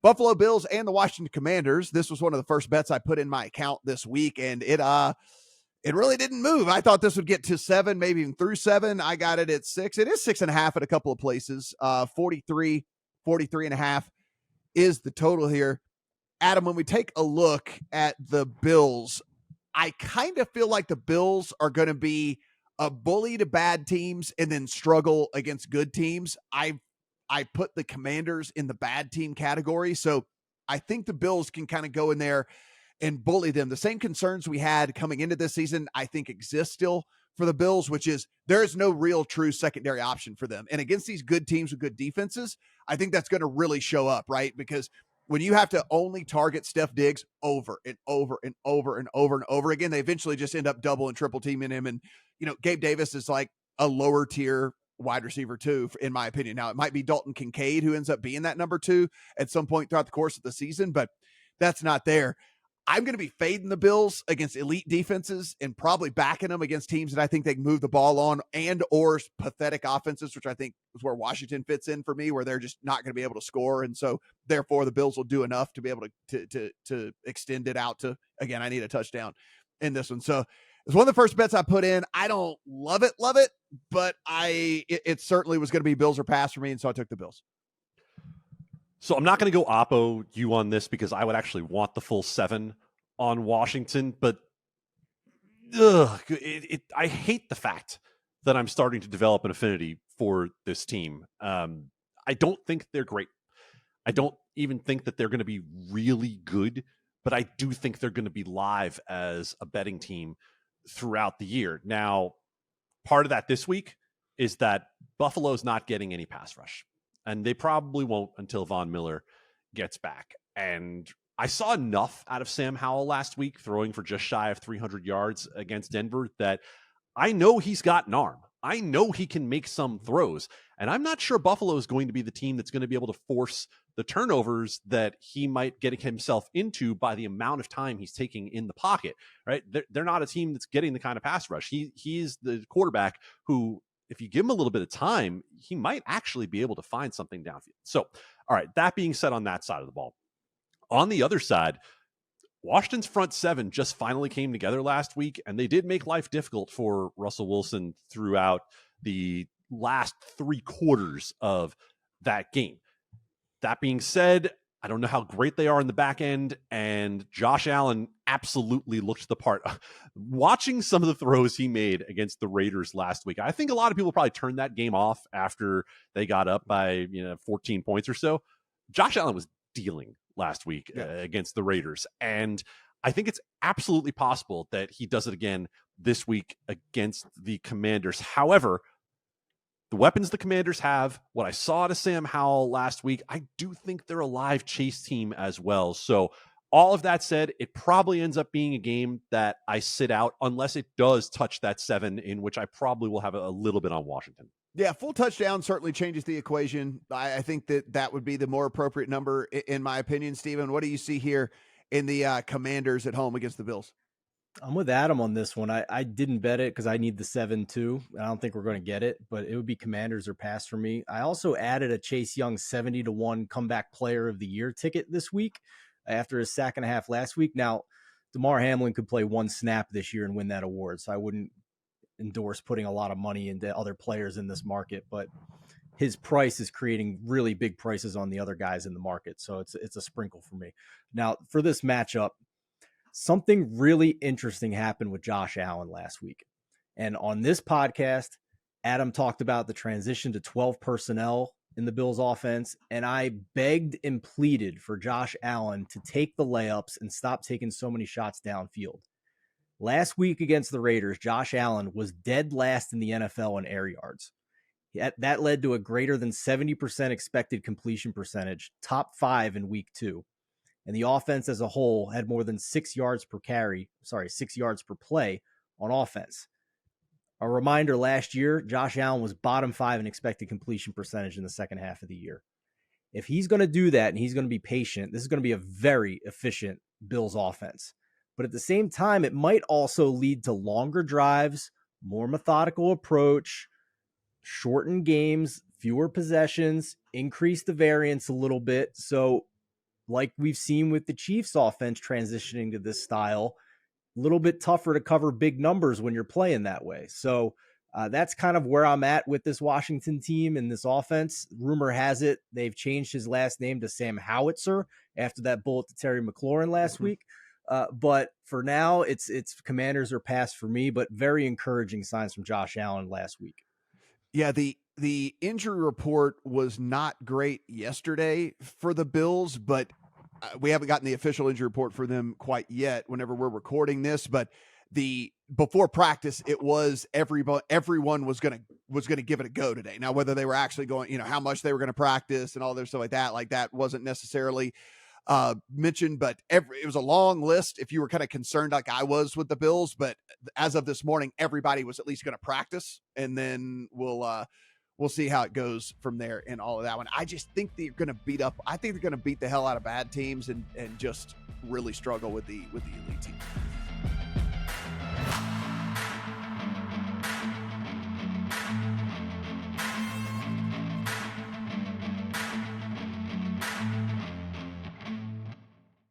Buffalo Bills and the Washington Commanders. This was one of the first bets I put in my account this week, and it really didn't move. I thought this would get to 7, maybe even through 7. I got it at 6. It is 6.5 at a couple of places. 43 and a half is the total here. Adam, when we take a look at the Bills, I kind of feel like the Bills are going to be a bully to bad teams and then struggle against good teams. I put the Commanders in the bad team category. So I think the Bills can kind of go in there and bully them. The same concerns we had coming into this season, I think, exist still for the Bills, which is there is no real true secondary option for them. And against these good teams with good defenses, I think that's going to really show up, right? Because when you have to only target Steph Diggs over and over and over and over and over again, they eventually just end up double and triple teaming him. And, Gabe Davis is like a lower tier wide receiver too, in my opinion. Now it might be Dalton Kincaid who ends up being that number 2 at some point throughout the course of the season, but that's not there. I'm going to be fading the Bills against elite defenses and probably backing them against teams that I think they can move the ball on and or pathetic offenses, which I think is where Washington fits in for me, where they're just not going to be able to score. And so therefore the Bills will do enough to be able to extend it out to, again, I need a touchdown in this one. So it's one of the first bets I put in. I don't love it, but it certainly was going to be Bills or pass for me. And so I took the Bills. So I'm not going to go oppo you on this because I would actually want the full 7 on Washington, but I hate the fact that I'm starting to develop an affinity for this team. I don't think they're great. I don't even think that they're going to be really good, but I do think they're going to be live as a betting team throughout the year. Now, part of that this week is that Buffalo's not getting any pass rush. And they probably won't until Von Miller gets back. And I saw enough out of Sam Howell last week, throwing for just shy of 300 yards against Denver, that I know he's got an arm. I know he can make some throws. And I'm not sure Buffalo is going to be the team that's going to be able to force the turnovers that he might get himself into by the amount of time he's taking in the pocket, right? They're not a team that's getting the kind of pass rush. He is the quarterback who, if you give him a little bit of time, he might actually be able to find something downfield. So, all right, that being said on that side of the ball. On the other side, Washington's front 7 just finally came together last week, and they did make life difficult for Russell Wilson throughout the last 3 quarters of that game. That being said, I don't know how great they are in the back end, and Josh Allen absolutely looked the part. Watching some of the throws he made against the Raiders last week, I think a lot of people probably turned that game off after they got up by 14 points or so. Josh Allen was dealing last week against the Raiders, and I think it's absolutely possible that he does it again this week against the Commanders. However, the weapons the Commanders have, what I saw to Sam Howell last week, I do think they're a live chase team as well. So all of that said, it probably ends up being a game that I sit out unless it does touch that 7, in which I probably will have a little bit on Washington. Yeah, full touchdown certainly changes the equation. I think that would be the more appropriate number, in my opinion. Steven, what do you see here in the Commanders at home against the Bills? I'm with Adam on this one. I didn't bet it because I need the 7 too. I don't think we're going to get it, but it would be Commanders or pass for me. I also added a Chase Young 70-1 comeback player of the year ticket this week after his sack and a half last week. Now, DeMar Hamlin could play 1 snap this year and win that award, so I wouldn't endorse putting a lot of money into other players in this market, but his price is creating really big prices on the other guys in the market. So it's a sprinkle for me. Now, for this matchup, something really interesting happened with Josh Allen last week. And on this podcast, Adam talked about the transition to 12 personnel in the Bills offense. And I begged and pleaded for Josh Allen to take the layups and stop taking so many shots downfield. Last week against the Raiders, Josh Allen was dead last in the NFL in air yards. That led to a greater than 70% expected completion percentage, top 5 in week 2. And the offense as a whole had more than 6 yards per play on offense. A reminder, last year, Josh Allen was bottom 5 in expected completion percentage in the second half of the year. If he's going to do that and he's going to be patient, this is going to be a very efficient Bills offense. But at the same time, it might also lead to longer drives, more methodical approach, shortened games, fewer possessions, increase the variance a little bit. So like we've seen with the Chiefs offense transitioning to this style, a little bit tougher to cover big numbers when you're playing that way. So that's kind of where I'm at with this Washington team and this offense. Rumor has it they've changed his last name to Sam Howitzer after that bullet to Terry McLaurin last week. But for now, it's Commanders are past for me, but very encouraging signs from Josh Allen last week. Yeah, the injury report was not great yesterday for the Bills, but we haven't gotten the official injury report for them quite yet whenever we're recording this. But before practice, it was everyone was gonna give it a go today. Now, whether they were actually going, how much they were going to practice and all their stuff like that wasn't necessarily mentioned, but it was a long list if you were kind of concerned like I was with the Bills. But as of this morning, everybody was at least going to practice, and then we'll see how it goes from there in all of that one. I just think they're going to beat the hell out of bad teams and just really struggle with the elite team.